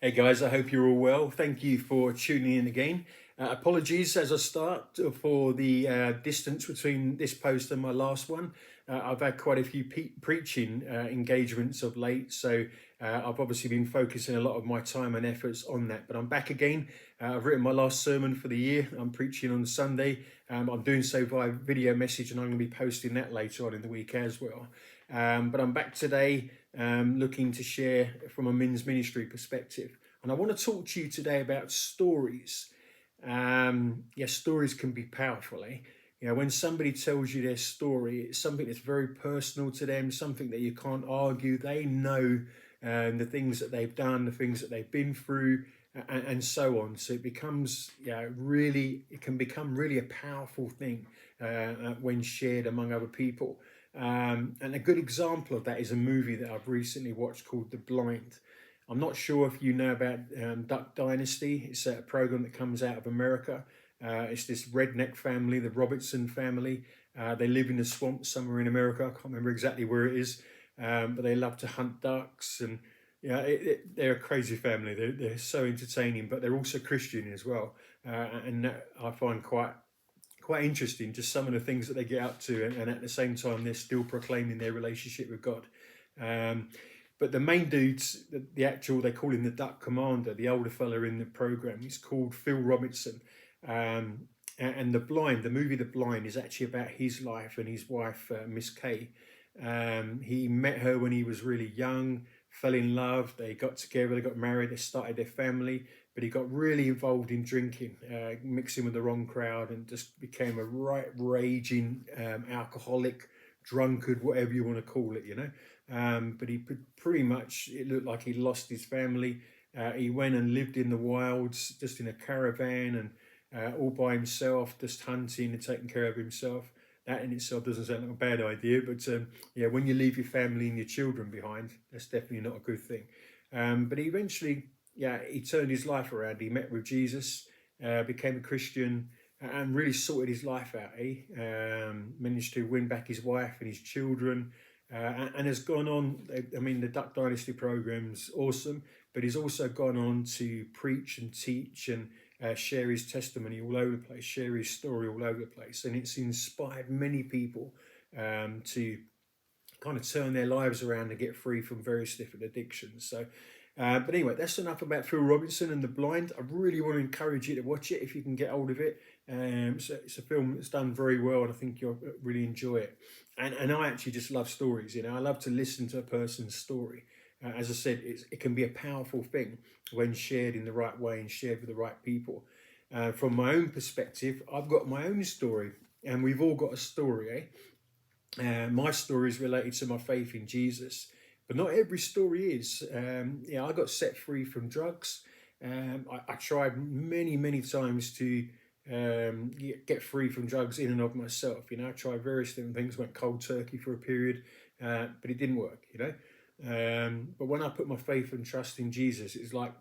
Hey guys, I hope you're all well. Thank you for tuning in again. Apologies as I start for the distance between this post and my last one. I've had quite a few preaching engagements of late, so I've obviously been focusing a lot of my time and efforts on that. But I'm back again. I've written my last sermon for the year. I'm preaching on Sunday. I'm doing so via video message, and I'm going to be posting that later on in the week as well. But I'm back today looking to share from a men's ministry perspective. And I want to talk to you today about stories. Stories can be powerful, eh? You know, when somebody tells you their story, it's something that's very personal to them, something that you can't argue. They know the things that they've done, the things that they've been through, and so on. So it becomes, it can become really a powerful thing when shared among other people. And a good example of that is a movie that I've recently watched called The Blind. I'm not sure if you know about Duck Dynasty. It's a program that comes out of America. It's this redneck family, the Robertson family. They live in the swamp somewhere in America. I can't remember exactly where it is, but they love to hunt ducks. And they're a crazy family. They're so entertaining, but they're also Christian as well. And that I find quite interesting, just some of the things that they get up to, and at the same time they're still proclaiming their relationship with God. But the main dudes, they call him the Duck Commander, the older fella in the program. He's called Phil Robinson. And the movie The Blind is actually about his life and his wife, Miss Kay. He met her when he was really young, fell in love, they got together, they got married, they started their family, but he got really involved in drinking, mixing with the wrong crowd, and just became a right raging alcoholic, drunkard, whatever you want to call it, but he pretty much, it looked like he lost his family. He went and lived in the wilds, just in a caravan, and all by himself, just hunting and taking care of himself. That in itself doesn't sound like a bad idea, but when you leave your family and your children behind, that's definitely not a good thing. But he eventually, he turned his life around. He met with Jesus, became a Christian, and really sorted his life out. He managed to win back his wife and his children, and has gone on. I mean, the Duck Dynasty program's awesome, but he's also gone on to preach and teach and share his testimony all over the place, share his story all over the place. And it's inspired many people to kind of turn their lives around and get free from various different addictions. So, but anyway, that's enough about Phil Robinson and The Blind. I really want to encourage you to watch it if you can get hold of it. So it's a film that's done very well, and I think you'll really enjoy it. And I actually just love stories. I love to listen to a person's story. As I said, it can be a powerful thing when shared in the right way and shared with the right people. From my own perspective, I've got my own story, and we've all got a story, eh? My story is related to my faith in Jesus, but not every story is. I got set free from drugs. I tried many times to get free from drugs in and of myself. I tried various different things, went cold turkey for a period, but it didn't work. But when I put my faith and trust in Jesus, it's like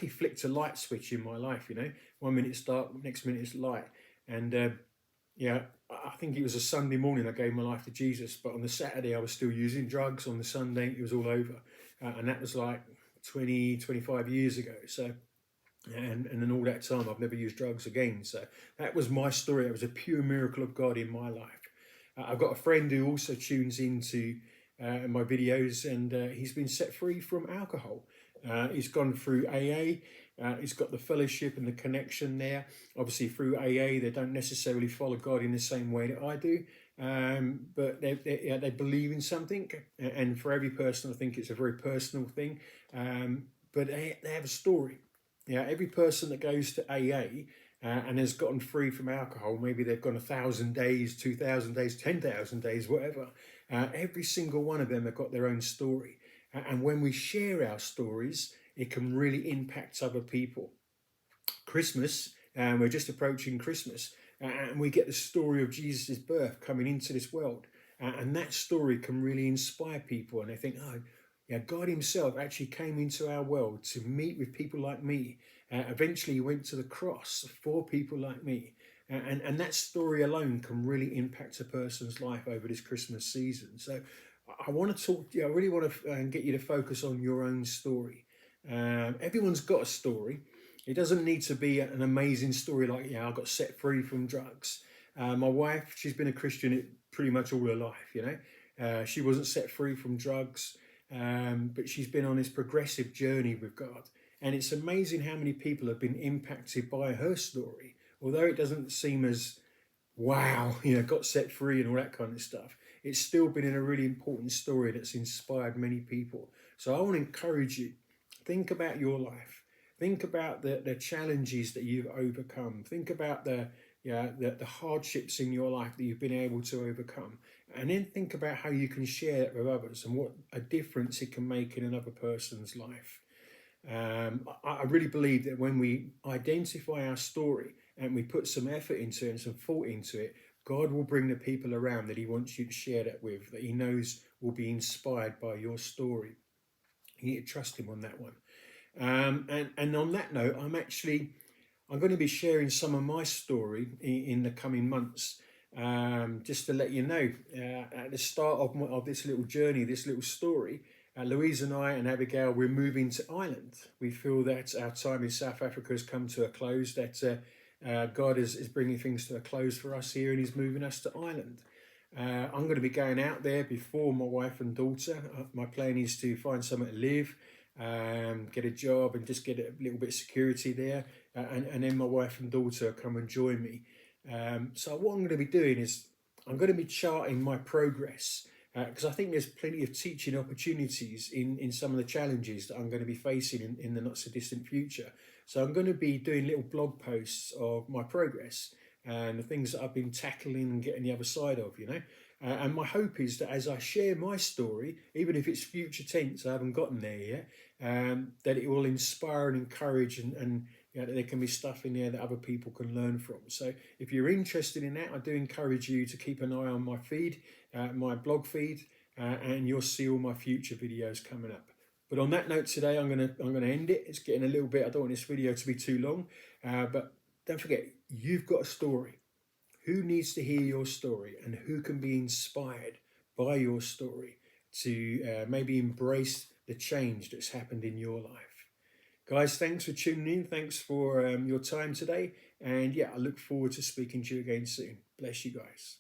he flicked a light switch in my life. 1 minute it's dark, next minute it's light. And I think it was a Sunday morning I gave my life to Jesus, but on the Saturday I was still using drugs. On the Sunday it was all over, and that was like 25 years ago. So and then all that time I've never used drugs again. So that was my story. It was a pure miracle of God in my life. I've got a friend who also tunes into my videos, and he's been set free from alcohol. He's gone through AA. He's got the fellowship and the connection there. Obviously, through AA, they don't necessarily follow God in the same way that I do, but they believe in something. And for every person, I think it's a very personal thing. But they have a story. Every person that goes to AA and has gotten free from alcohol, maybe they've gone 1,000 days, 2,000 days, 10,000 days, whatever. Every single one of them have got their own story. And when we share our stories, it can really impact other people. Christmas, we're just approaching Christmas, and we get the story of Jesus' birth coming into this world. And that story can really inspire people. And they think, God himself actually came into our world to meet with people like me. Eventually he went to the cross for people like me. And that story alone can really impact a person's life over this Christmas season. So I want to talk, I really want to get you to focus on your own story. Everyone's got a story. It doesn't need to be an amazing story like, yeah, I got set free from drugs. My wife, she's been a Christian pretty much all her life, you know. She wasn't set free from drugs, but she's been on this progressive journey with God. And it's amazing how many people have been impacted by her story. Although it doesn't seem as wow, you know, got set free and all that kind of stuff, it's still been in a really important story that's inspired many people. So I want to encourage you, think about your life. Think about the challenges that you've overcome. Think about the hardships in your life that you've been able to overcome. And then think about how you can share it with others and what a difference it can make in another person's life. I really believe that when we identify our story and we put some effort into it and some thought into it, God will bring the people around that He wants you to share that with, that He knows will be inspired by your story. You need to trust Him on that one. And on that note, I'm going to be sharing some of my story in the coming months. Just to let you know, at the start of this little journey, this little story, Louise and I and Abigail, we're moving to Ireland. We feel that our time in South Africa has come to a close, that God is bringing things to a close for us here, and He's moving us to Ireland. I'm going to be going out there before my wife and daughter. My plan is to find somewhere to live, get a job and just get a little bit of security there, and then my wife and daughter come and join me. So what I'm going to be doing is I'm going to be charting my progress, because I think there's plenty of teaching opportunities in some of the challenges that I'm going to be facing in the not so distant future. So I'm going to be doing little blog posts of my progress and the things that I've been tackling and getting the other side of, you know. And my hope is that as I share my story, even if it's future tense, I haven't gotten there yet, that it will inspire and encourage, and you know, that there can be stuff in there that other people can learn from. So if you're interested in that, I do encourage you to keep an eye on my feed, my blog feed, and you'll see all my future videos coming up. But on that note today, I'm gonna end it. It's getting a little bit, I don't want this video to be too long, but don't forget, you've got a story. Who needs to hear your story, and who can be inspired by your story to maybe embrace the change that's happened in your life? Guys, thanks for tuning in. Thanks for your time today. And yeah, I look forward to speaking to you again soon. Bless you guys.